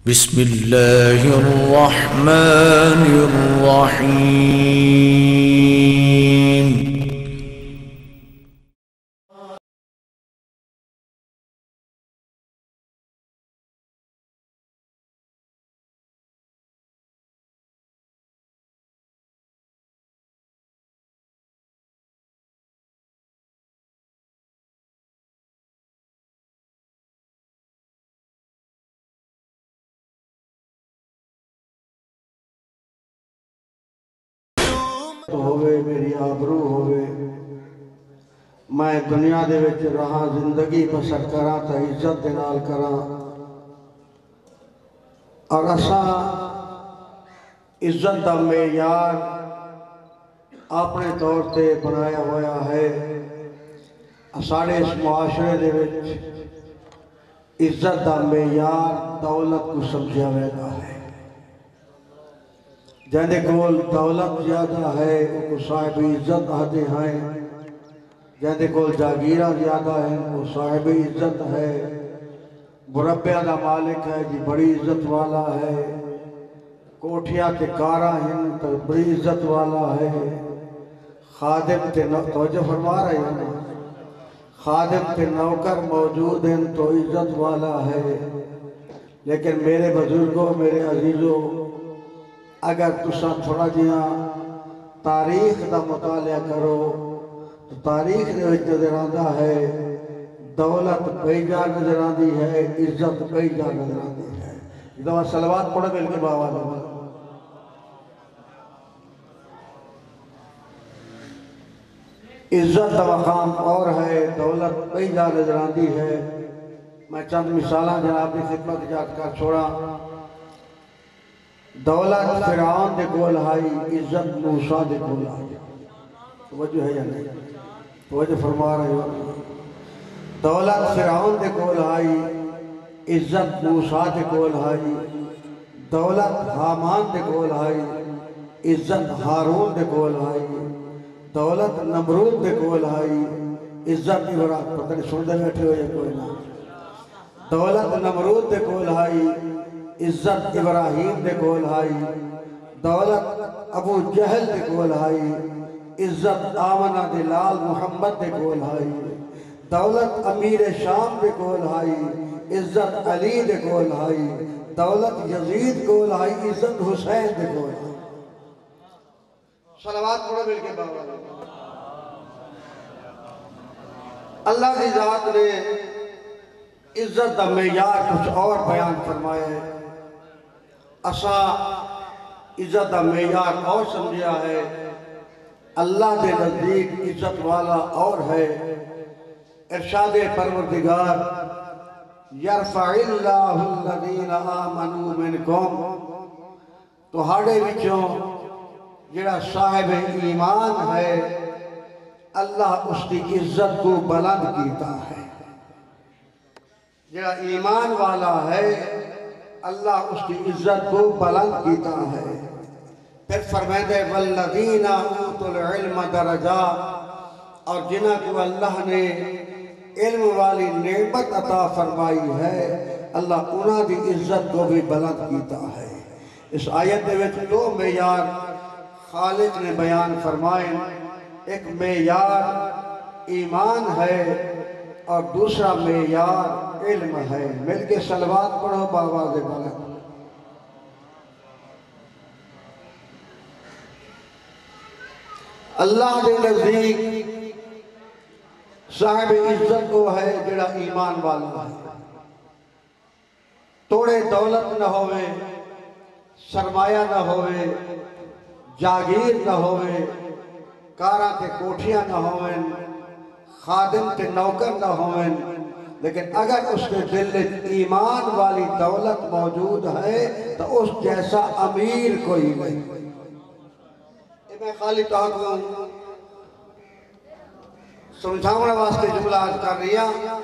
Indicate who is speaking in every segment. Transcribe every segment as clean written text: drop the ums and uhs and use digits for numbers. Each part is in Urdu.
Speaker 1: بسم الله الرحمن الرحيم.
Speaker 2: ہوئے میری آبرو ہوئے میں دنیا دے وچ رہا زندگی بسر کراں تا عزت دے نال کراں اور اساں عزت دا معیار اپنے طور تے بنایا ہویا ہے ساڑے اس معاشرے دے وچ عزت دا معیار دولت کو سمجھا ویدا ہے جہاں کول دولت زیادہ ہے وہ صاحب عزت آتے ہیں جہاں کول جاگیرہ زیادہ ہے وہ صاحب عزت ہے مربع دا مالک ہے جی بڑی عزت والا ہے کوٹھیاں تے کارا ہیں تو بڑی عزت والا ہے خادم تے توجہ فرما رہے ہیں خادم تے نوکر موجود ہیں تو عزت والا ہے لیکن میرے بزرگوں میرے عزیزوں اگر تساں تھوڑا جہاں تاریخ دا مطالعہ کرو تو تاریخ دے وچ نظر آندا ہے دولت کئی جا نظر آندی ہے عزت کئی جا نظر آندی ہے دعا صلوات پڑھو مل کے باوا عزت دا مقام اور ہے دولت کئی جا نظر آندی ہے میں چند مثالاں جناب کی خدمت یاد کر چھوڑا دولت فرعون دے کول آئی عزت موسیٰ دے کول آئی توجہ ہے یا نہیں توجہ فرما رہے ہو دولت فرعون دے کول آئی عزت موسیٰ دے کول آئی دولت حامان دے کول آئی عزت ہارون دے کول آئی دولت نمرود دے کول آئی عزت ابراہیم پتہ نہیں سن دے بیٹھے ہو یا کوئی نہ دولت نمرود دے کول آئی عزت ابراہیم دے کول آئی دولت ابو جہل دے کول آئی عزت آمنہ دے لال محمد دے کول آئی دولت امیر شام دے کول آئی عزت علی دے کول آئی دولت یزید کول آئی عزت حسین دے کول آئی صلوات پڑھو مل کے بابا اللہ کی ذات نے عزت دا معیار کچھ اور بیان فرمائے اسا عزت دا معیار اور سمجھا ہے اللہ دے نزدیک عزت والا اور ہے ارشاد پروردگار یرفع اللہ الذین آمنوا منکم تہاڑے وچوں جڑا صاحب ایمان ہے اللہ اس کی عزت کو بلند کیتا ہے جڑا ایمان والا ہے اللہ اس کی عزت کو بلند کیتا ہے پھر فرمائے والذین اوتوا العلم درجات اور جنہ کو اللہ نے علم والی نعمت عطا فرمائی ہے اللہ انہاں دی عزت کو بھی بلند کیتا ہے اس آیت دے وچ دو معیار خالق نے بیان فرمائے ایک معیار ایمان ہے اور دوسرا معیار علم ہے مل کے صلوات پڑھو باواز بلند اللہ دے نزدیک صاحب عزت کو ہے جڑا ایمان والا ہے توڑے دولت نہ ہوئے سرمایہ نہ ہوئے جاگیر نہ ہوئے کاراں تے کوٹھیاں نہ ہوئے خادم تے نوکر نہ ہوئے لیکن اگر اس کے دل ایمان والی دولت موجود ہے تو اس جیسا امیر کوئی نہیں میں خالی تاکہ سمجھاؤنا واسطے جملہ آج کر رہا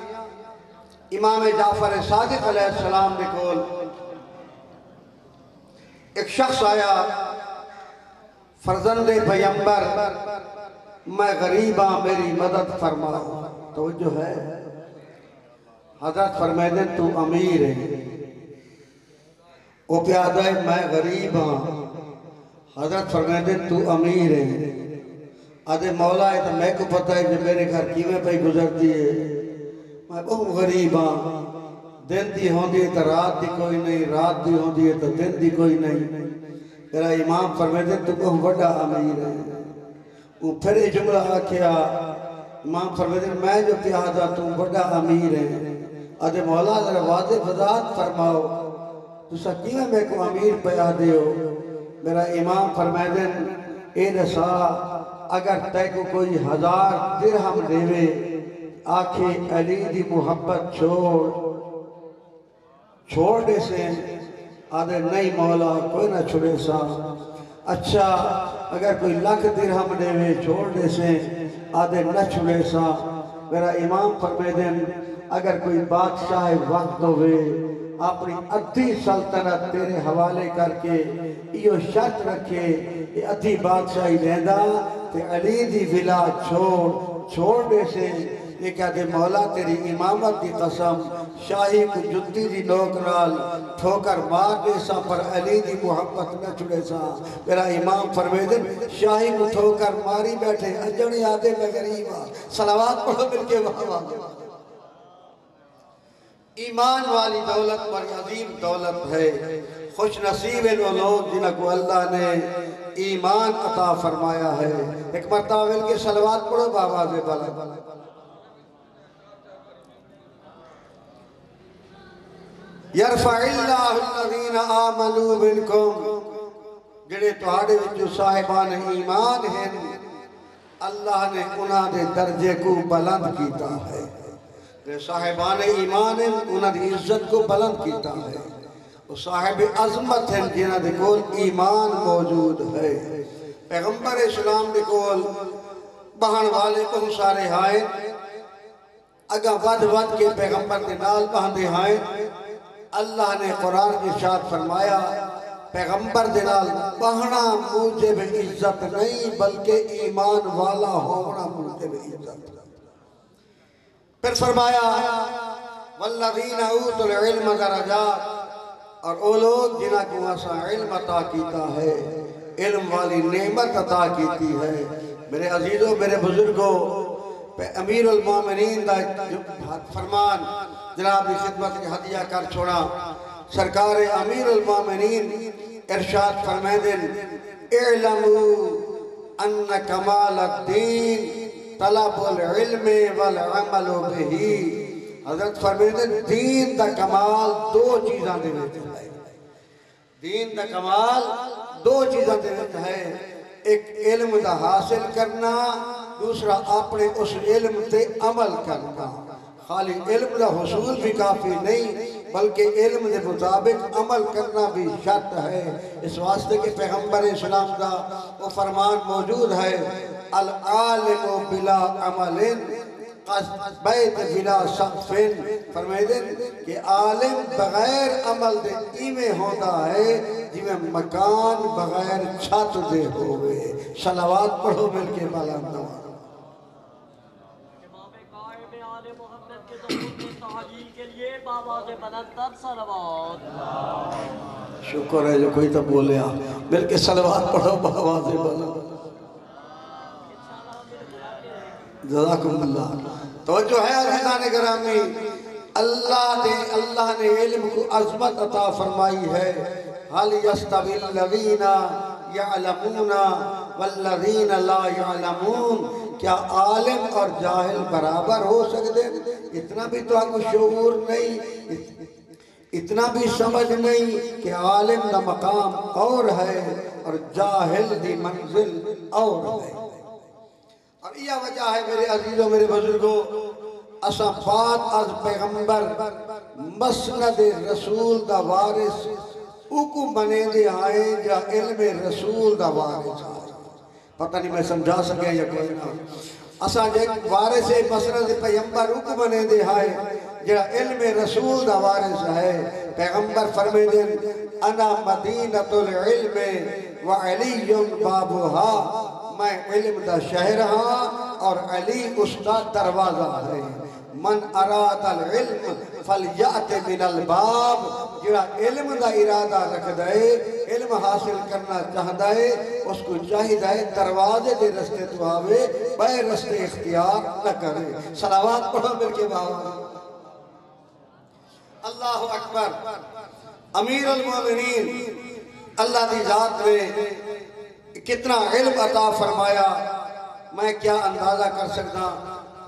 Speaker 2: امام جعفر صادق علیہ السلام نے کول ایک شخص آیا فرزند پیمبر میں غریب ہاں میری مدد فرما توجہ ہے حضرت فرمائے دیں تو امیر ہے وہ پیادہ ہے میں غریب ہاں. حضرت فرمائے تو امیر ہے. آدھے مولا ہے تو میں کو پتہ ہے کہ میرے گھر کی میں پہ گزرتی ہے. میں بہت غریب ہاں. دن دی ہوندی ہے تو رات دی کوئی نہیں, رات دی ہوندی ہے تو دن دی کوئی نہیں. میرا امام فرمائے تو بہت بڑا امیر ہے. وہ پھر یہ جملہ آکھیا, امام فرمائے میں جو پیادہ تو بڑا امیر ہے. آدھے مولا ذرا واضح وضاحت فرماؤ تو سکیمہ میں کو امیر پیادے ہو. میرا امام فرمائے اے رسا اگر تے کو کوئی 1000 درہم دیوے آکھے علی دی محبت چھوڑ دے سے. آدھے نہیں مولا کوئی نہ چھوڑے سا. اچھا اگر کوئی 1,00,000 درہم دیوے چھوڑ دے سے. آدھے نہ چھوڑے سا. میرا امام فرمائے دیں اگر کوئی بادشاہ وقت ہوئے اپنی ادھی سلطنت تیرے حوالے کر کے یہ شرط رکھے کہ ادھی بادشاہی لیندہ تے علی دی ولا چھوڑ دے سے. یہ کہتے مولا تیری امامت دی قسم شاہی کو جتی دی نوکرال ٹھوکر مار دے سا پر علی دی محبت نہ چھڑے سا. میرا امام فرمائے دیں شاہی کو ٹھوکر ماری بیٹھے اجڑی آدھے میں غریبا. صلوات پڑھو مل کے وہاں. ایمان والی دولت بڑی عظیم دولت ہے. خوش نصیب ہیں وہ لوگ جنہوں کو اللہ نے ایمان عطا فرمایا ہے. ایک مرتبہ مل کے صلوات پڑھو بآواز بلند. یرفع اللہ الذین آمنوا منکم, جڑے تہاڈے وچوں صاحبان ایمان ہیں اللہ نے انہاں دے درجے کو بلند کیتا ہے. صاحبان ایمان ہیں انہاں دی عزت کو بلند کیتا ہے. وہ صاحب عظمت ہیں جنہاں دے کول ایمان موجود ہے. پیغمبر اسلام دے کول بہن والے کو سارے ہائیں اگا ود کے پیغمبر دے نال بہن دے ہائیں. اللہ نے قرآن کی ارشاد فرمایا پیغمبر دنال بہنا موجب عزت نہیں بلکہ ایمان والا ہونا موجب عزت. پھر فرمایا والذین اوتوا العلم درجات, اور وہ لوگ جنہاں کو ایسا علم عطا کیتا ہے علم والی نعمت عطا کیتی ہے. میرے عزیزوں میرے بزرگوں امیر المومنین دا فرمان جناب کی خدمت کی ہدیہ کر چھوڑا. سرکار امیر المومنین ارشاد فرمائے دن اعلموا ان کمال الدین طلب العلم والعمل بہی. حضرت فرمائے دن دین دا کمال 2 چیزاں دے وچ ہے. دین دا کمال 2 چیزاں دے وچ ہے. ایک علم دا حاصل کرنا, دوسرا اپنے اس علم تے عمل کرنا. خالی علم دا حصول بھی کافی نہیں بلکہ علم دے مطابق عمل کرنا بھی شرط ہے. اس واسطے کہ پیغمبر اسلام دا وہ فرمان موجود ہے العالم بلا عمل بیت بلا سقف. فرمائے دیں کہ عالم بغیر عمل دے ایمیں ہوتا ہے جی میں مکان بغیر چھت دے ہوئے. صلوات پڑھو مل کے بلند دوار. شکر ہے جو کوئی تو بولے آپ مل کے صلوات پڑھو بآواز بلند. جزاکم اللہ. توجہ ہے عزیزان گرامی, اللہ نے علم کو عظمت عطا فرمائی ہے. حل یستوی الذین یعلمون والذین لا یعلمون, کیا عالم اور جاہل برابر ہو سکتے؟ اتنا بھی تو آپ کو شعور نہیں, اتنا بھی سمجھ نہیں کہ عالم دا مقام اور ہے اور جاہل دی منزل اور ہے. اور یہ وجہ ہے میرے عزیزوں میرے بزرگوں اساں بات از پیغمبر مسند رسول دا وارث اوکو بنے دے آئے جا علم رسول دا وارث آئے. پتہ نہیں میں سمجھا سکے یا کوئی نہ. اساں جے وارث مسند پیغمبر اوکو بنے دے آئے جا علم رسول دا وارث ہے. پیغمبر فرمے دیں انا مدینۃ العلم وعلی بابها, میں علم دا شہر ہاں اور علی اس دا دروازہ ہے. من اراد العلم فلیأت من الباب، جڑا علم دا ارادہ رکھ دائے، علم حاصل کرنا چاہ دائے، اس کو چاہی دائے دروازے دے رستے تو آوے، بے رستے اختیار نہ کرے۔ صلوات پڑھو مل کے باہر۔ اللہ اکبر۔ امیر المومنین اللہ دی ذات نے کتنا علم عطا فرمایا، میں کیا اندازہ کر سکتا،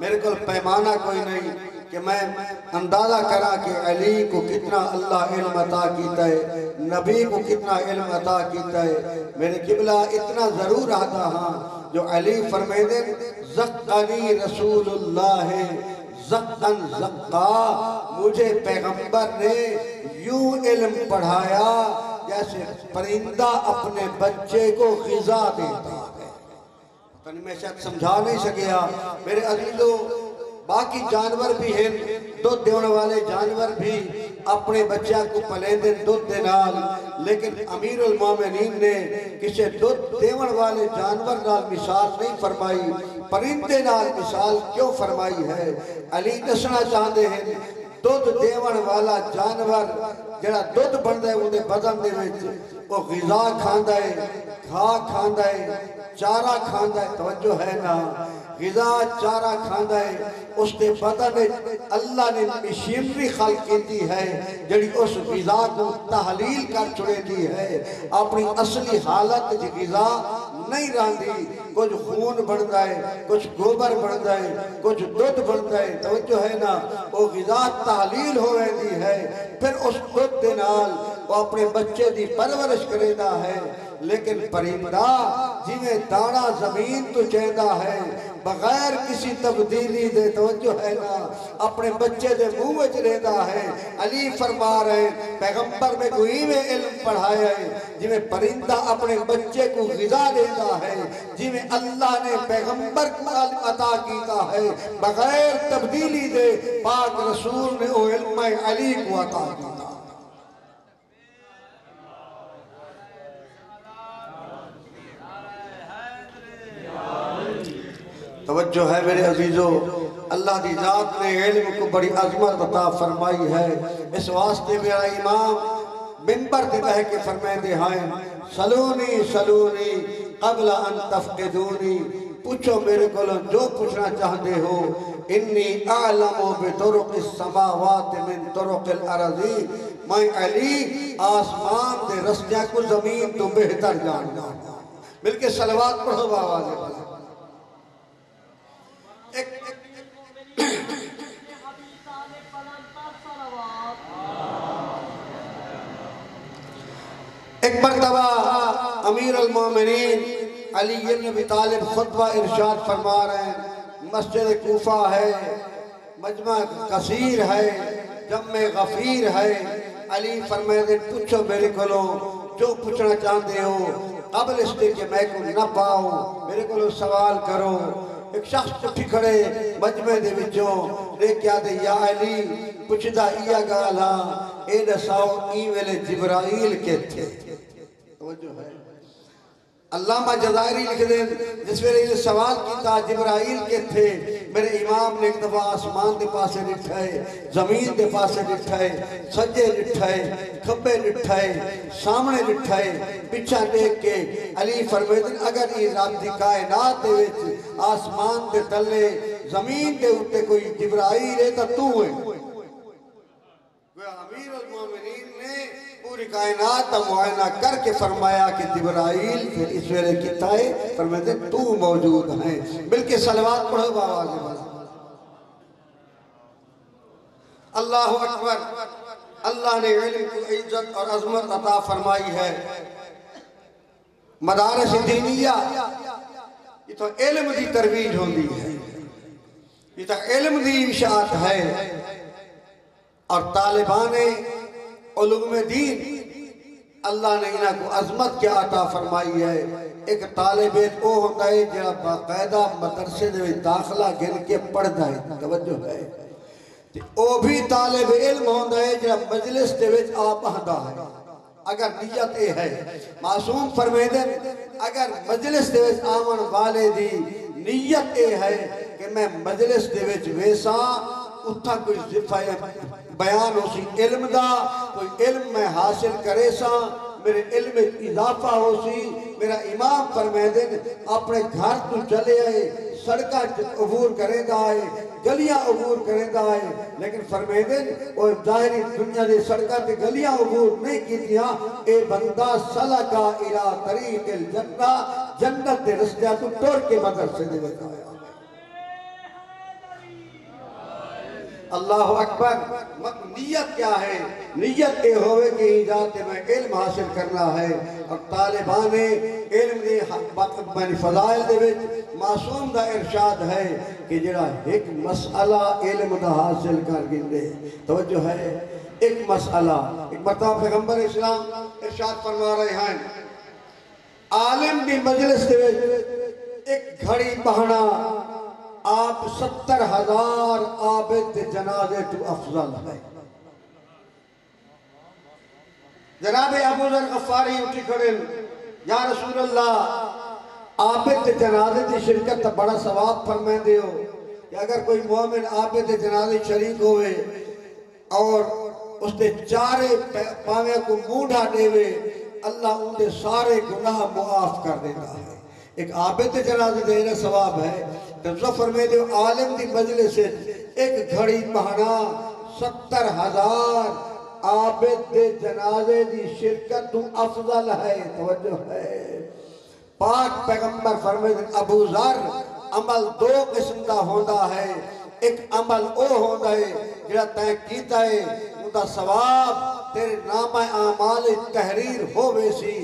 Speaker 2: میرے کو پیمانہ کوئی نہیں کہ میں اندازہ کرا کہ علی کو کتنا اللہ علم عطا کیتا ہے، نبی کو کتنا علم عطا کیتا ہے۔ میرے قبلہ اتنا ضرور آتا ہاں جو علی فرمائے دیں زقنی رسول اللہ زقن زقا، مجھے پیغمبر نے یوں علم پڑھایا جیسے پرندہ اپنے بچے کو غذا دیتا ہے۔ میں شاید سمجھا نہیں سکیا میرے عزیزوں، باقی جانور بھی ہیں، دودھ دینے والے جانور بھی اپنے بچہ کو پلے دیں دودھ دینال، لیکن امیر المومنین نے کسے دودھ دینے والے جانور نال مثال نہیں فرمائی، پرندے نال مثال کیوں فرمائی ہے؟ علی دسنا چاہتے ہیں دودھ دیون والا جانور جڑا دودھ بندہ ہے انہیں بدن دے وچ وہ غذا کھاندا ہے، کھا کھاندا ہے، چارہ کھاندا ہے، توجہ ہے نا، غذا چارہ کھاندا ہے، اس دے بدن اللہ نے مشینری خلق کی ہے جڑی اس غذا کو تحلیل کر چھڑے دی ہے، اپنی اصلی حالت جی غذا نہیں راندی، کچھ خون بڑھتا ہے، کچھ گوبر بڑھتا ہے، کچھ دودھ بڑھتا ہے، توجہ ہے نا، وہ غذا تحلیل ہو رہی ہے، پھر اس دودھ دے نال وہ اپنے بچے دی پرورش کریدا ہے۔ لیکن پرندہ جنہیں دانا زمین تو چہدہ ہے بغیر کسی تبدیلی دے، توجہ ہے نا، اپنے بچے دے منہ وچ رہتا ہے۔ علی فرما رہے پیغمبر میں کوئی میں علم پڑھایا ہے جنہیں پرندہ اپنے بچے کو غذا دیتا ہے، جنہیں اللہ نے پیغمبر کو علم عطا کیتا ہے بغیر تبدیلی دے، پاک رسول نے وہ علم علی کو عطا کیتا۔ توجہ ہے میرے عزیزو، اللہ دی ذات نے علم کو بڑی عظمت عطا فرمائی ہے۔ اس واسطے میرا امام منبر دے بہ کے فرمائے دے ہائیں سلونی سلونی قبل ان تفقدونی، پوچھو میرے کو جو پوچھنا چاہتے ہو، انی اعلم بطرق السماوات من طرق الارضی، میں علی آسمان دے رستیاں کو زمین تو بہتر جانتا ہوں۔ مل کے صلوات پڑھو باوازے والا۔ ایک مرتبہ امیر المومنین علی بن ابی طالب خطبہ ارشاد فرما رہے ہیں، مسجد کوفہ ہے، مجمع کثیر ہے، جمع غفیر ہے، علی فرمائے دے پوچھو میرے کولوں جو پوچھنا چاہتے ہو، قبل اس لئے کہ میں کو نہ پاؤں میرے کولوں سوال کرو۔ ایک شخص چٹھی کھڑے مجمع دے وچوں لے کیا دے یا علی پوچھدا ایا گالا اے دساؤ ای ویلے جبرائیل کے تھے۔ توجہ ہے علامہ جزائری لکھ دیں جس ویلے یہ سوال کیتا جبرائیل کے تھے، میرے امام نے ایک دفعہ آسمان دے پاسے لٹھائے، زمین دے پاسے لٹھائے، سجے لٹھائے، کھبے لٹھائے، سامنے لٹھائے، پچھا دیکھ کے علی فرمیدن اگر یہ رب دی کائنات دے وچ آسمان دے تلے زمین دے اٹھے کوئی جبرائیل ہے تو ہے۔ امیر المومنین نے پوری کائنات کا معائنہ کر کے فرمایا کہ جبرائیل پھر اس ویلے کتا ہے، فرمائے تو موجود ہیں۔ بلکہ صلوات پڑھو باوازے والا۔ اللہ اکبر۔ اللہ نے علم کو عزت اور عظمت عطا فرمائی ہے۔ مدارس دینیہ یہ تو علم دی ترویج ہوندی ہے، یہ تو علم دی اشاعت ہے، اور طالبان علوم دین اللہ نے انہاں کو عظمت کیا عطا فرمائی ہے۔ ایک طالب علم وہ ہوتا ہے جہاں باقاعدہ مدرسے دے داخلہ گن کے پڑھتا ہے، توجہ ہے، وہ بھی طالب علم ہوتا ہے جہاں مجلس دے وچ آپ آدھا ہے، اگر نیت یہ ہے معصوم فرمیدن اگر مجلس دے وچ آمن والے دی نیت یہ ہے کہ میں مجلس دے وچ ویسا اتھا کوئی بیان ہو سی علم دا، کوئی علم میں حاصل کرے سا، میرے علم اضافہ ہو سی۔ میرا امام فرمیدن اپنے گھر تو چلے آئے، سڑکہ عبور کریں دا آئے، گلیاں عبور کریں دا آئے، لیکن فرمیدن وہ ظاہری دنیا دے سڑکہ تے گلیاں عبور نہیں کی دیا، اے بندہ سلکا الى طریق الجنہ، جنت دے رستہ تو ٹور کے مدرسے دے ویتا آیا۔ اللہ اکبر۔ نیت کیا ہے؟ نیت یہ ہوئے کہ ایجاد میں علم حاصل کرنا ہے، اور طالبان علم دے فضائل دے وچ معصوم دا ارشاد ہے کہ جڑا ایک مسئلہ علم دا حاصل کر گندے، توجہ ہے، ایک مسئلہ، ایک مرتبہ پیغمبر اسلام ارشاد فرما رہے ہیں، عالم دی مجلس دے وچ ایک گھڑی بہنا آپ 70,000 عابد جنازے تو افضل ہے۔ جناب ابو ذر غفاری اٹھی کھڑن، یا رسول اللہ عابد جنازے دی شرکت تا بڑا ثواب فرمائیں دے ہو کہ اگر کوئی مومن عابد جنازے شریک ہوئے اور اس نے چارے پاویں کو موڑا دے ہوئے، اللہ ان دے سارے گناہ معاف کر دیتا ہے۔ ایک عابد جنازے دینا ثواب ہے۔ تنظر فرمائے دے عالم دی مجلس ایک گھڑی پہنا 70,000 عابد جنازے دی شرکت تو افضل ہے، توجہ ہے۔ پاک پیغمبر فرمائے دے ابو ذر عمل دو قسم دا ہوندہ ہے، ایک عمل او ہوندہ ہے جڑا تائیں کیتا ہے اندہ ثواب تیرے نام اعمال تحریر ہوئے سی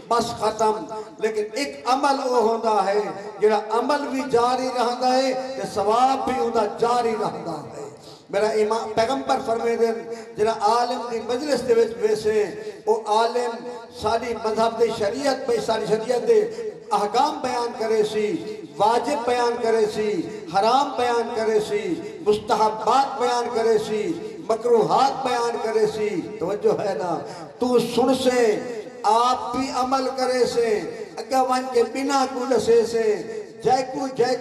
Speaker 2: بس ختم، لیکن ایک عمل او ہوندہ ہے جڑا عمل بھی جاری رہندہ ہے کہ ثواب بھی اندہ جاری رہندہ ہے۔ میرا امام پیغمبر فرمائے دیں جڑا عالم دی مجلس دے ویسے وہ عالم ساری مذہب دے شریعت پہ ساری شریعت دے احکام بیان کرے سی، واجب بیان کرے سی، حرام بیان کرے سی، مستحبات بیان کرے سی، مکروہات بیان کرے سی، توجہ ہے نا، تو سن سے آپ بھی عمل کرے سے، اگہ وان کے بنا کو لسے سے، جے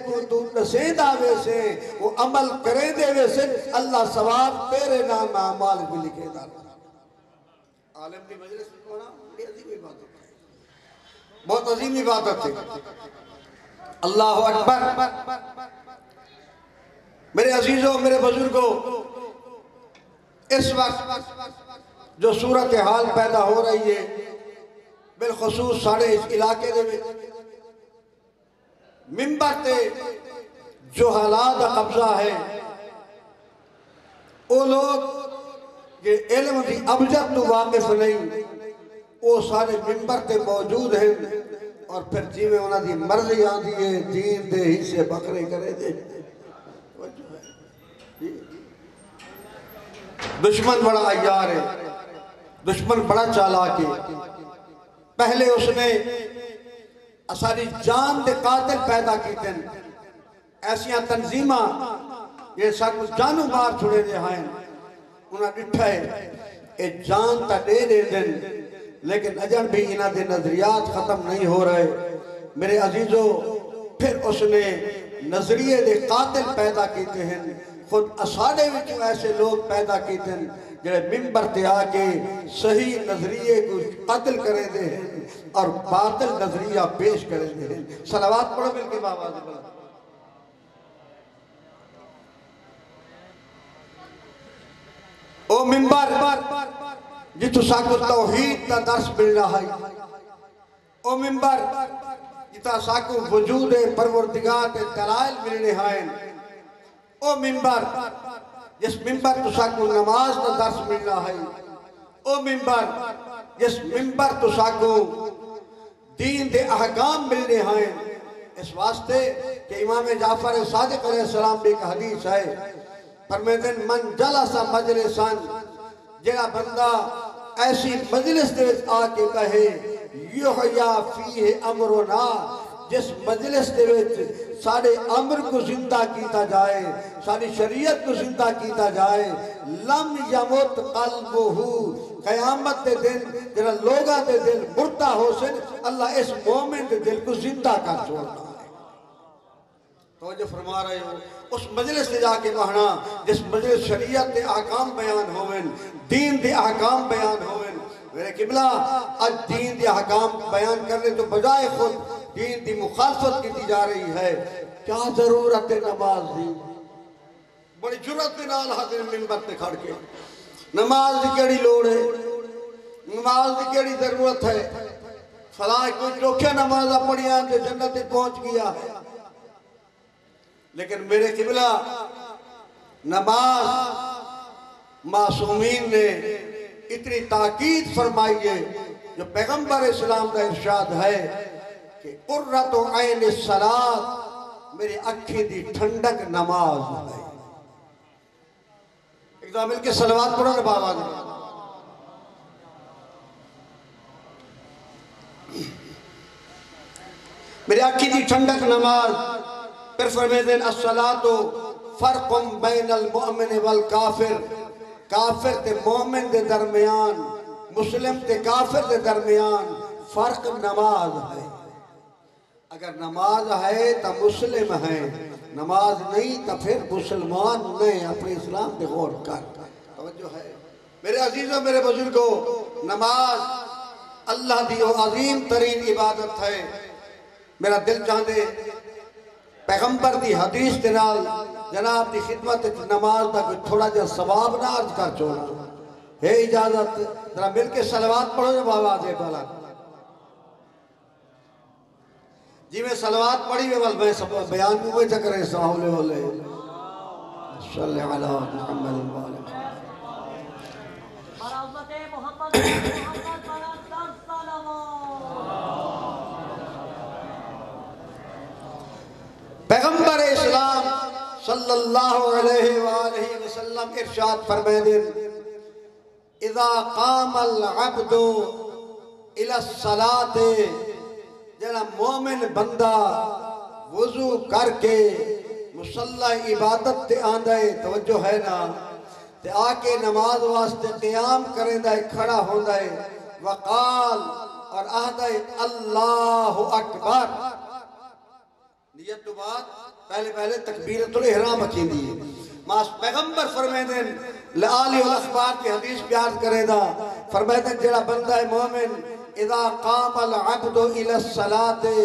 Speaker 2: کو تو لسے داوے سے، وہ عمل کرے دے وے سے، اللہ ثواب تیرے نام اعمال بھی لکھے دا۔ عالم دی مجلس ہونا بڑی عظیم عبادت ہے، بہت عظیم عبادت ہے۔ اللہ اکبر۔ میرے عزیزوں، میرے بزرگوں، اس وقت جو صورتحال پیدا ہو رہی ہے بالخصوص ساڑھے اس علاقے دے میں منبر تے جو حالات قبضہ ہے وہ لوگ یہ علم دی ابجد تو واقف نہیں، وہ سارے منبر تے موجود ہیں اور پھر جی میں انہاں دی مرضی آندھی ہے دین دے حصے بکرے کرے دے۔ دشمن بڑا عیار ہے، دشمن بڑا چالاک ہے۔ پہلے اس نے ساری جان دے قاتل پیدا کی تن، ایسیاں تنظیمہ یہ سب جانو مار چھوڑے دے ہیں، انہاں ڈٹھا ہے اے جان تا دے دے دن، لیکن اجن بھی انہاں دے نظریات ختم نہیں ہو رہے۔ میرے عزیزوں، پھر اس نے نظریے دے قاتل پیدا کیتے ہیں، خود اساڑے وچوں ایسے لوگ پیدا کیتے ہیں جنہیں منبر تے آکے صحیح نظریے کو قتل کرے دے ہیں اور باطل نظریہ پیش کرے دے ہیں۔ صلوات پڑھو مل کے بابا دے بلا۔ او منبر جتو ساکو توحید تا درس ملنا ہے، او منبر جتا ساکو وجود پروردگار تے دلائل ملنے ہیں، او منبر جس منبر تو ساکو نماز کا درس ملنا ہے، او منبر جس منبر تو ساکو دین دے احکام ملنے ہیں۔ اس واسطے کہ امام جعفر صادق علیہ السلام بھی ایک حدیث ہے، فرمیدن من جلس مجلساً، جڑا بندہ ایسی مجلس دے آکے کہے یحییٰ فیہ امرنا، جس مجلس دے وچ سارے امر کو زندہ کیتا جائے، ساری شریعت کو زندہ کیتا جائے، لم یمت قلبہو، قیامت دے دن جنہا لوگا دے دل مردہ ہو سن، اللہ اس مومن دے دل کو زندہ کر چھوڑنا ہے۔ توجہ فرما رہے ہو اس مجلس سے جا کے بہنا جس مجلس شریعت دے احکام بیان ہوئن دین دے احکام بیان ہوئن میرے قبلہ آج دین دے احکام بیان کرنے تو بجائے خود دین دی مخالفت کی جا رہی ہے کیا ضرورت نماز دی بڑی جرات دے نال حاضر منبر تے کھڑ کے نماز دی کیڑی لوڑ ہے نماز دی کیڑی ضرورت ہے فلاں کوئی چوکھے نمازہ پڑھیاں تے جنت پہنچ گیا ہے لیکن میرے قبلہ نماز معصومین نے اتنی تاکید فرمائی ہے جو پیغمبر اسلام کا ارشاد ہے کہ قرۃ عین الصلاۃ میری اکھی دی ٹھنڈک نماز ہے ایک دفعہ مل کے صلوات پڑھو نہ بابا نے میری اکھی دی ٹھنڈک نماز پھر فرمیدیں الصلاۃ فرق بین المؤمن والکافر کافر تے مومن دے درمیان مسلم تے کافر دے درمیان فرق نماز ہے اگر نماز ہے تو مسلم ہے نماز نہیں تو پھر مسلمان نہیں اپنے اسلام پہ غور کر توجہ ہے میرے عزیزوں میرے بزرگوں نماز اللہ دی عظیم ترین عبادت ہے میرا دل چاہتے پیغمبر دی حدیث دنال جناب دی خدمت نماز دا کوئی تھوڑا جا ثواب نہ عرض کر چھوڑا ہے اجازت ذرا مل کے صلوات پڑھو جب آواز ہے بھلا جی میں صلوات پڑھی میں بیان بھی ہوئے چکر ہے ساہولے ہولے صلی اللہ علیہ محمد پیغمبر اسلام صلی اللہ علیہ وآلہ وسلم ارشاد فرمائیں اذا قام العبد الى الصلاة جنا مومن بندہ وضو کر کے مصلی عبادت تے آندھائے توجہ ہے نا تے آکے نماز واسطے قیام کریں دائے کھڑا ہوندائے وقال اور آہدائے اللہ اکبر نیت تو بات پہلے تکبیرت الاحرام اکین دیئے ماس پیغمبر فرمائیں دیں لآلی والاخبار کی حدیث پیار کرے دا فرمائیں دیں جڑا بندہ مومن اذا قام العبد الى الصلاة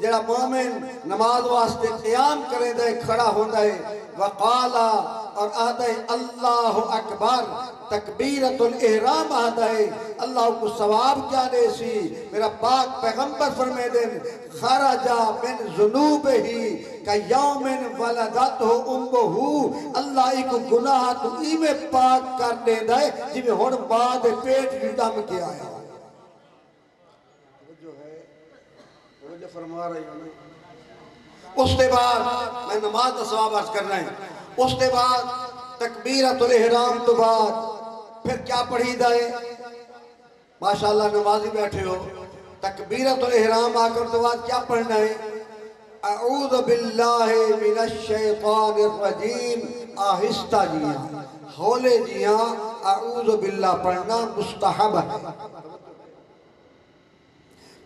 Speaker 2: جڑا مومن نماز واسطے قیام کرے دے کھڑا ہوندہ ہے وقالا اور آدھے اللہ اکبر تکبیرت الاحرام آدھے اللہ کو ثواب کیا دے سی میرا پاک پیغمبر فرمائے دیں خرجا من ذنوب ہی کہ یوم ولدت ہو امبہو اللہ کو گناہ تو ایمیں پاک کر دے دے جی میں ہون بعد پیٹ جدم کیا آیا جو فرما رہی ہوں اس کے بعد میں نماز کا ثواب عرض کرنا ہے اس کے بعد تکبیرت الاحرام تو بعد پھر کیا پڑھی دائے ماشاءاللہ نمازی بیٹھے ہو تکبیرت الاحرام آکر تو بعد کیا پڑھنا ہے اعوذ باللہ من الشیطان الرجیم آہستہ جیاں ہولے جیاں اعوذ باللہ پڑھنا مستحب ہے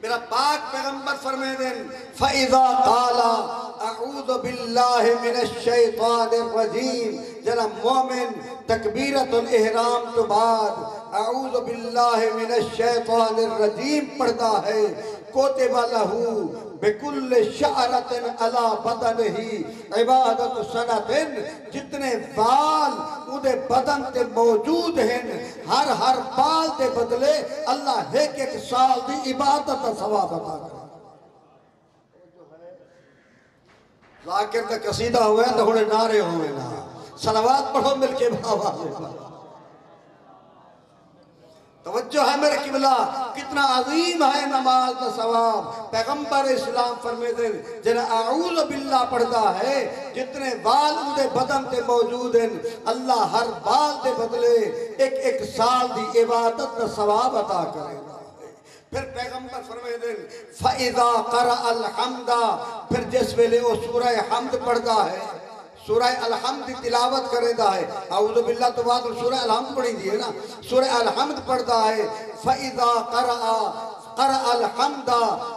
Speaker 2: میرا پاک پیغمبر فرمائے دیں فَإِذَا قَالَ اعوذ باللہ من الشیطان الرجیم جنا مومن تکبیرت الاحرام تو بعد اعوذ باللہ من الشیطان الرجیم پڑھتا ہے کوتب لہو بکل شعرت علی بدن ہی عبادت سنت جتنے بال انہیں بدن تے موجود ہیں ہر بال دے بدلے اللہ ایک سال دی عبادت ثواب عطا کرے ذاکر دا قصیدہ ہوئے تو ہونے نعرے ہوئے نا صلوات پڑھو مل کے بابا سے توجہ ہے میرے قبلہ کتنا عظیم ہے نماز کا ثواب پیغمبر اسلام فرمائے دیں جنہ اعوذ باللہ پڑھتا ہے جتنے بال انہیں بدن تے موجود ہیں اللہ ہر بال دے بدلے ایک سال دی عبادت کا ثواب عطا کرے گا پھر پیغمبر فرمائے دیں فَإِذَا قَرَأَ الْحَمْدَ پھر جس ویلے وہ سورہ حمد پڑھتا ہے سورہ الحمد تلاوت کرے دا ہے اعوذ باللہ تو بعد سورہ الحمد پڑھی دی ہے نا سورہ الحمد پڑھتا ہے فَإِذَا قَرَأَ الْحَمْدَ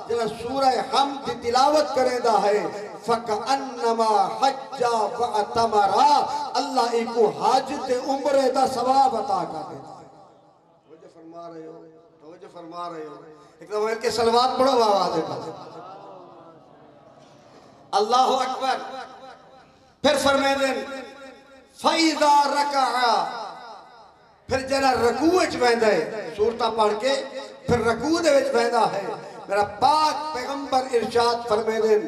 Speaker 2: جنہ سورہ حمد تلاوت کرے دا ہے فَكَأَنَّمَا حَجَّ وَعْتَمَرَا اللہ ایک کو حاجت عمرے دا ثواب عطا کر دیتا ہے۔ توجہ فرما رہے ہو، توجہ فرما رہے ہو، ایک دفعہ کے صلوات پڑھو آواز ہے اللہ اکبر۔ پھر فرمائے دیں فَإِذَا رَكَعَ، پھر جنہ رکوع اچ بہندہ ہے، سورتہ پڑھ کے پھر رکوع دے وچ بہندہ ہے، میرا پاک پیغمبر ارشاد فرمائے دیں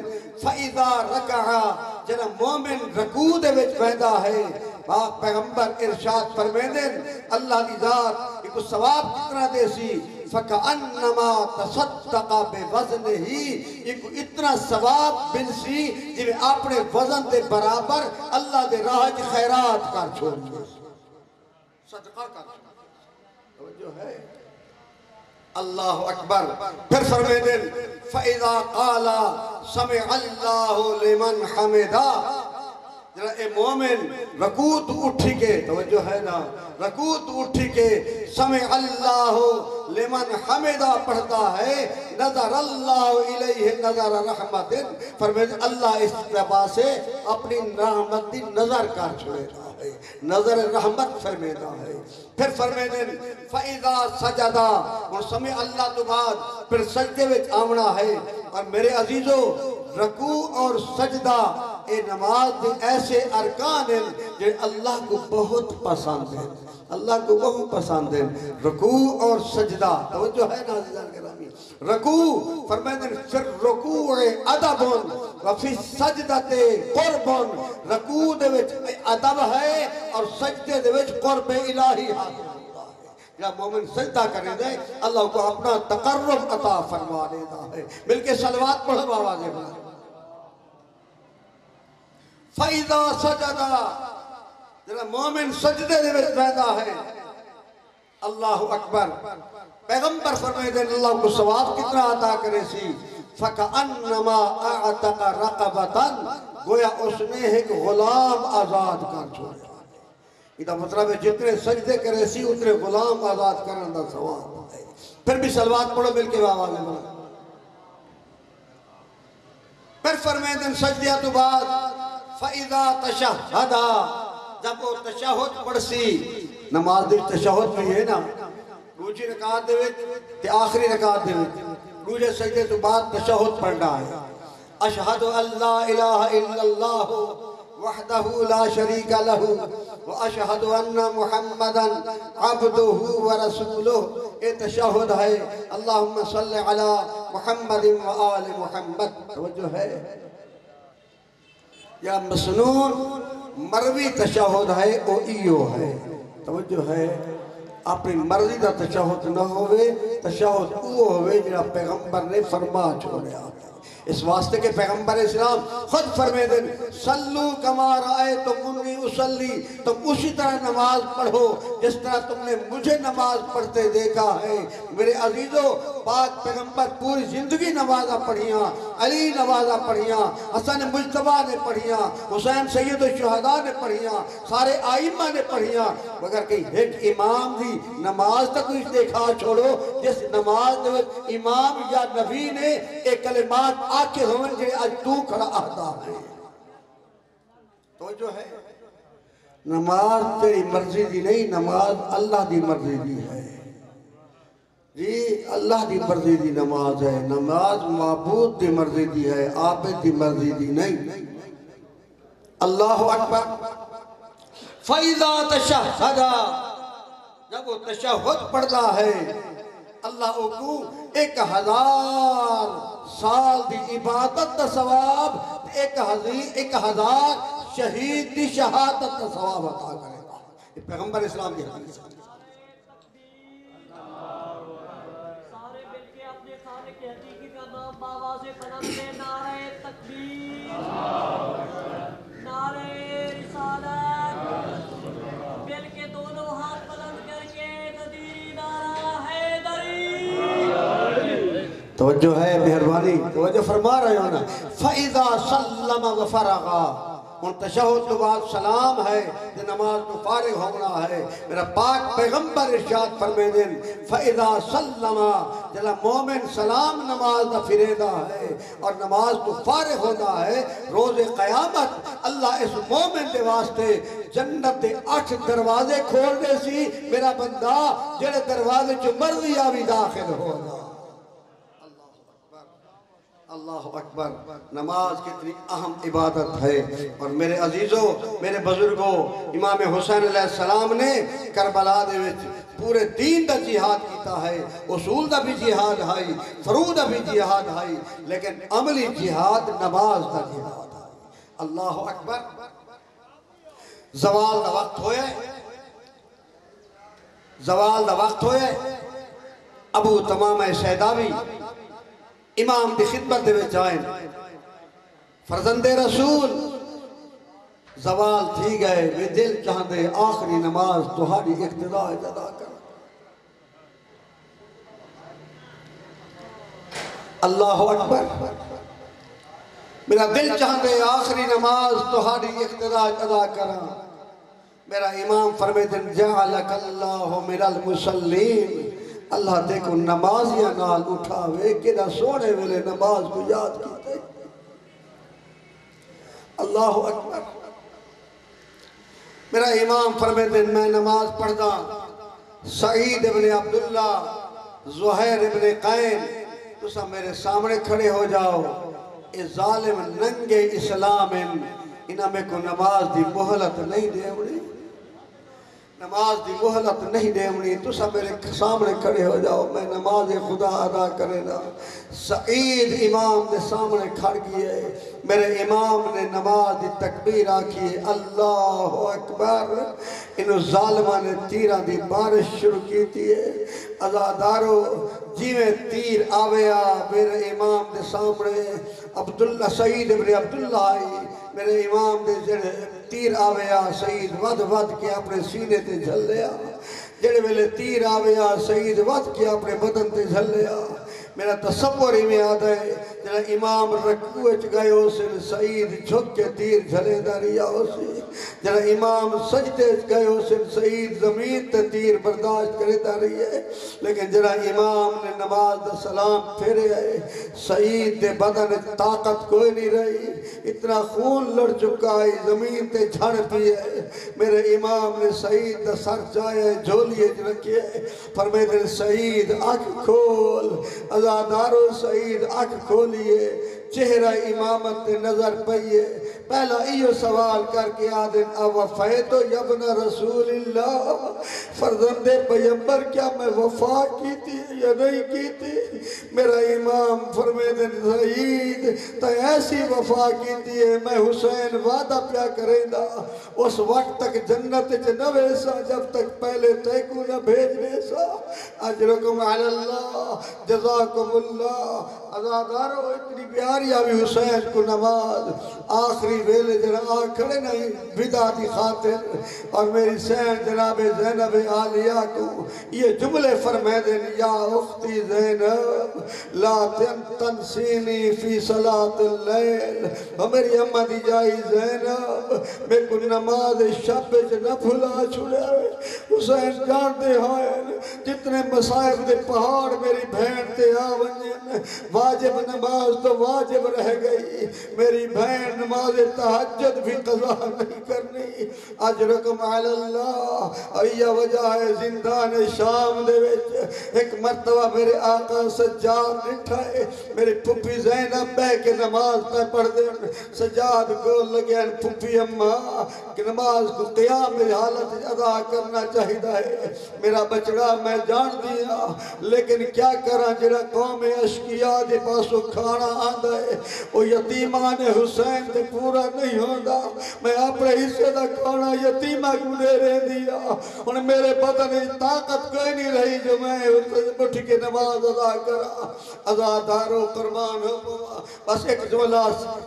Speaker 2: فَإِذَا رَكَعَ، جنہ مومن رکوع دے وچ بہندہ ہے، پاک پیغمبر ارشاد فرمائے دیں اللہ دی ذات ایک ثواب کتنا دے سی فَكَأَنَّمَا تَصَدَّقَ بِوَزْنِهِ، ایک اتنا ثواب بن سی جو اپنے وزن دے برابر اللہ دے راہ کی خیرات کر چھوڑ دے، صدقہ کر چھوڑ جو ہے اللہ اکبر۔ پھر فرمائے دیں فَإِذَا قَالَ سَمِعَ اللَّهُ لِمَنْ حَمِدَا، جنہا اے مومن رکوع تو اٹھی کے، توجہ ہے نا، رکوع تو اٹھی کے سمع اللہ لمن حمدہ پڑھتا ہے، نظر اللہ الیہ نظر رحمت، فرمائے اللہ اس طرح سے اپنی رحمت دی نظر کر چھوڑتا ہے، نظر رحمت فرمیتا ہے۔ پھر فرمائے دیں فَإِذَا سَجَدَا، اور سمع اللہ تو بعد پھر سجدے وچ آمنا ہے۔ اور میرے عزیزو رکوع اور سجدہ اے نماز دے ایسے ارکان ہیں جو اللہ کو بہت پسند ہیں، اللہ کو بہت پسند ہیں، رکوع اور سجدہ، توجہ ہے نا عزیزان کرامی، رکوع فرمائے دیں پھر رکوع ادب وفی سجدت قرب، رکوع دے وچ ادب ہے اور سجدے دے وچ قرب الہی حاصل ہوتا ہے۔ یا مومن سجدہ کرنے دے اللہ کو اپنا تقرب عطا فرما دیتا ہے۔ بلکہ صلوات پڑھو آوازیں بھائی فَإِذَا سَجَدَا، جنہا مومن سجدے دے وچ بیٹھا ہے، اللہ اکبر۔ پیغمبر فرمائے دیں اللہ کو ثواب کتنا عطا کرے سی فَكَأَنَّمَا أَعْتَقَ رَقَبَةً، گویا اس نے ایک غلام آزاد کر چھوڑا۔ یہ مطلب ہے جتنے سجدے کرے سی اتنے غلام آزاد کرنے دا ثواب ہے۔ پھر بھی صلوات پڑھو مل کے آواز میں۔ پھر فرمائے دیں سجدہ تو بعد فَإِذَا تَشَهَّدَ، جب وہ تشہد پڑھ سی، نماز دے تشہد بھی ہے نا، دوسری رکعت دے وچ تے آخری رکعت دے وچ دوسرے سجدے تو بعد تشہد پڑھنا ہے۔ اشہد ان لا الہ الا اللہ وحدہ لا شریک لہ واشہد ان محمدا عبدہ ورسولہ، اے تشہد ہے اللہم صلی علی محمد وآل محمد، توجہ ہے یا مسنون مروی تشہد ہے او ایو ہے، توجہ ہے اپنی مرضی دا تشہد نہ ہوئے، تشہد او ہوئے جنہا پیغمبر نے فرما چھوڑے آتا۔ اس واسطے کے پیغمبر اسلام خود فرمائے دیں صلو کما رأیتمونی اصلی، تم اسی طرح نماز پڑھو جس طرح تم نے مجھے نماز پڑھتے دیکھا ہے۔ میرے عزیزو پاک پیغمبر پوری زندگی نمازہ پڑھیاں، علی نمازہ پڑھیاں، حسن مجتبہ نے پڑھیاں، حسین سید الشہداء نے پڑھیاں، سارے آئمہ نے پڑھیاں، مگر کہ ایک امام دی نماز تک اس دیکھا چھوڑو جس نماز دے امام یا نبی نے ایک کلمات آکے ہوئے جنہیں آج تو کھڑا آتا ہے۔ تو جو ہے نماز تیری مرضی دی نہیں، نماز اللہ دی مرضی دی ہے جی، اللہ دی مرضی دی نماز ہے، نماز معبود دی مرضی دی ہے، عابد دی مرضی دی نہیں۔ اللہ اکبر۔ فَإِذَا تَشَهَّدَ، جب وہ تشہد پڑھتا ہے اللہ کو 1000 سال دی عبادت دا ثواب، 1000 شہید دی شہادت دا ثواب عطا کرے گا۔ یہ پیغمبر اسلام کی حدیث ہے۔
Speaker 3: سارے مل کے اپنے خالق کی حقیقی کا نام باواز قلم میں نعرہ تکبیر، نعرہ رسالت، مل کے دونوں ہاتھ بلند کر کے تدیری نعرہ حیدری۔
Speaker 2: توجہ ہے مہربانی، توجہ فرما رہے ہو نا۔ فَإِذَا سَلَّمَ وَفَرَغَا، ان تشہد تو بعد سلام ہے کہ نماز تو فارغ ہونا ہے میرا پاک پیغمبر ارشاد فرمے دن فَإِذَا سَلَّمَا جلا مومن سلام نماز دا فریدہ ہے اور نماز تو فارغ ہوتا ہے روز قیامت اللہ اس مومن دے واسطے جنت دے 8 دروازے کھول دے سی میرا بندہ جڑے دروازے جو مرضی آوی داخل ہوگا اللہ اکبر نماز کتنی اہم عبادت ہے اور میرے عزیزوں میرے بزرگوں امام حسین علیہ السلام نے کربلا دے وچ پورے دین دا جہاد کیتا ہے اصول دا بھی جہاد ہے فروض دا بھی جہاد ہے لیکن عملی جہاد نماز دا جہاد ہے اللہ اکبر زوال دا وقت ہوئے زوال دا وقت ہوئے ابو تمام شہداوی امام دی خدمت دے وچ آئیں فرزند رسول زوال تھی گئے وے دل چاہندے آخری نماز تہاڈی اقتداء ادا کر اللہ اکبر میرا دل چاہندے آخری نماز تہاڈی اقتداء ادا کر میرا امام فرمیدن جعلک اللہ من المصلین اللہ دیکھو نمازیاں نال اٹھاوے کدھا سونے ویلے نماز کو یاد کیتے اللہ اکبر میرا امام فرمیدن میں نماز پڑھدا سعید ابن عبداللہ زہیر ابن قین تسا میرے سامنے کھڑے ہو جاؤ اے ظالم ننگے اسلام انہاں میں کو نماز دی مہلت نہیں دے اڑی نماز دی مہلت نہیں دے منی تو سب میرے سامنے کھڑے ہو جاؤ میں نماز خدا ادا کرے نا سعید امام دے سامنے کھڑ گئے میرے امام نے نماز دی تکبیر آکھی اللہ اکبر انہوں ظالمہ نے تیران دی بارش شروع کی تھی ازادارو جیویں تیر آویا میرے امام دے سامنے عبداللہ سعید ابن عبداللہ آئی میرے امام دے جڑے تیر آویا سعید ود کے اپنے سینے تے جھل لیا جڑے ویلے تیر آویا سعید ود کے اپنے بدن تے جھل لیا میرا تصور ہی میں آدھا ہے جڑا امام رکوع گئے ہو سن سعید جھک کے تیر جھلے داریا ہو سی جڑا امام سجدے گئے ہو سن سعید زمین تے تیر برداشت کرے داری ہے لیکن جڑا امام نے نماز دا سلام پھیرے آئے سعید دے بدن طاقت کوئی نہیں رہی اتنا خون لڑ چکا ہے زمین تے جھڑ پی ہے میرے امام نے سعید دا سر چاہے جھولیے رکھے فرمیدن سعید آنکھ کھول ازادارو سعید آنکھ کھولیے چہرہ امامت نظر پئیے پہلا ایو سوال کر کے آدن اوفیتو یبن رسول اللہ فرزند پیمبر کیا میں وفا کی تھی یا نہیں کی تھی میرا امام فرمیدن سعید تا ایسی وفا کی تھی میں حسین وعدہ پیا کریں دا اس وقت تک جنت نوے سا جب تک پہلے تیکو نہ بھیجنے سا اجرکم علی اللہ جزاکم اللہ ازادارو اتنی پیاری آبی حسین کو نماز آخری ویلے جناب کھڑے نہیں بدعاتی خاطر اور میری سین جناب زینب عالیہ کو یہ جملے فرمائے دیں یا اختی زینب لا تنسینی فی صلاة اللیل اور میری امہ دی جائی زینب میں کو نماز شب نہ بھلا چھوڑے حسین جانتے ہیں جتنے مصائب دے پہاڑ میری بہن تے آونجن واجب نماز تو واجب رہ گئی میری بہن نماز تہجد بھی قضا نہیں کرنی اجرکم علی اللہ اور یہ وجہ ہے زندان شام دے وچ ایک مرتبہ میرے آقا سجاد نٹھائے میری پھپی زینب بہ کے نماز پہ پڑھ دے سجاد کو لگے پھپی اماں کہ نماز کو قیام حالت ادا کرنا چاہیدہ ہے میرا بچڑا میں جان دیا لیکن کیا کرا جڑا قوم اشکیاء دے پاسو کھانا آندہ ہے وہ یتیمان حسین دے پورا نہیں ہوندہ میں اپنے حصے دا کھانا یتیمہ کو دے رہ دیا انہیں میرے بدن طاقت کوئی نہیں رہی جو میں اٹھ کے نماز ادا کرا ازادارو قربان ہو بس ایک جملہ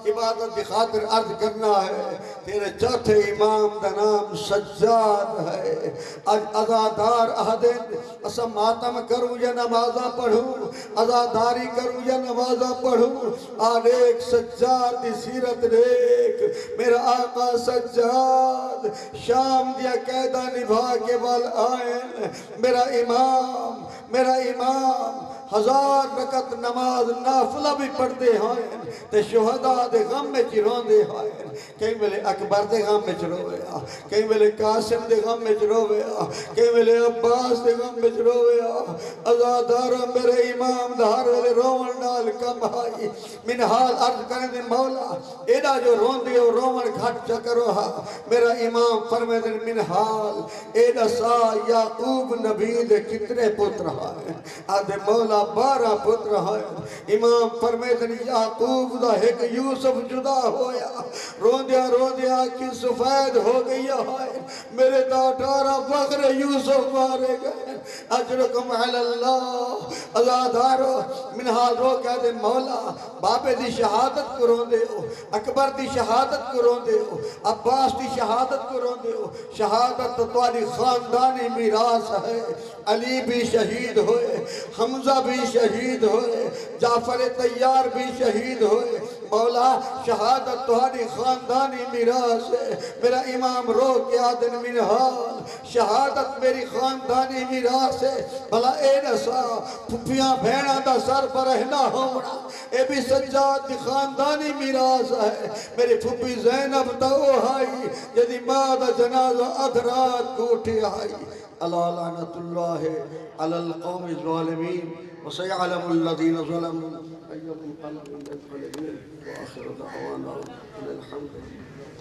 Speaker 2: عبادت دی خاطر عرض کرنا ہے تیرے چوتھے امام دا نام سجاد ہے ازادار احدین اسا ماتم کروں یا نمازہ پڑھوں ازاداری کروں یا نمازہ پڑھوں آن ایک سجاد دی سیرت دے دیکھ میرا آقا سجاد شام دیا قیدہ نبھا کے بال آئیں میرا امام 1000 رکعت نماز نافلہ بھی پڑھتے ہیں تے شہداء دے غم میں چروندے ہیں کہیں ملے اکبر دے غم میں چروے کہیں ملے قاسم دے غم میں چروے کہیں ملے عباس دے غم میں چروے ازادارہ میرے امام دھار والے رومن نال کم آئی منحال عرض کرنے دے مولا ایڈا جو روندے ہو رومن گھٹ چکرو ہا میرا امام فرمے دے منحال ایڈا سا یعقوب نبی دے کتنے پتر ہیں آدھے مولا 12 پتر ہیں امام فرمے دے یعقوب دا ایک یوسف جدا ہویا روندیا کی سفید ہو گئی ہے میرے دا 18 فخر یوسف مارے گئے اجرکم علی اللہ ازادارو منحال رو کہہ دے مولا بابے دی شہادت کو روندے ہو اکبر دی شہادت کو روندے ہو عباس دی شہادت کو روندے ہو شہادت توالی خاندانی میراث ہے علی بھی شہید ہوئے حمزہ بھی شہید ہوئے جعفر طیار بھی شہید ہوئے مولا شہادت تہاری خاندانی میراث ہے میرا امام رو کے آدن منحال شہادت میری خاندانی میراث ہے بھلا اے نسا پھپیاں بھیڑا دا سر پر رہنا ہونا اے بھی سجاد دی خاندانی میراث ہے میری پھپی زینب تا او آئی جدی ماں دا جنازہ ادھرات کو اٹھی آئی اللہ لعنت اللہ علی القوم الظالمین وسيعلم الذين ظلموا أيهم قلب ينقلبون وآخر دعوانا الحمد لله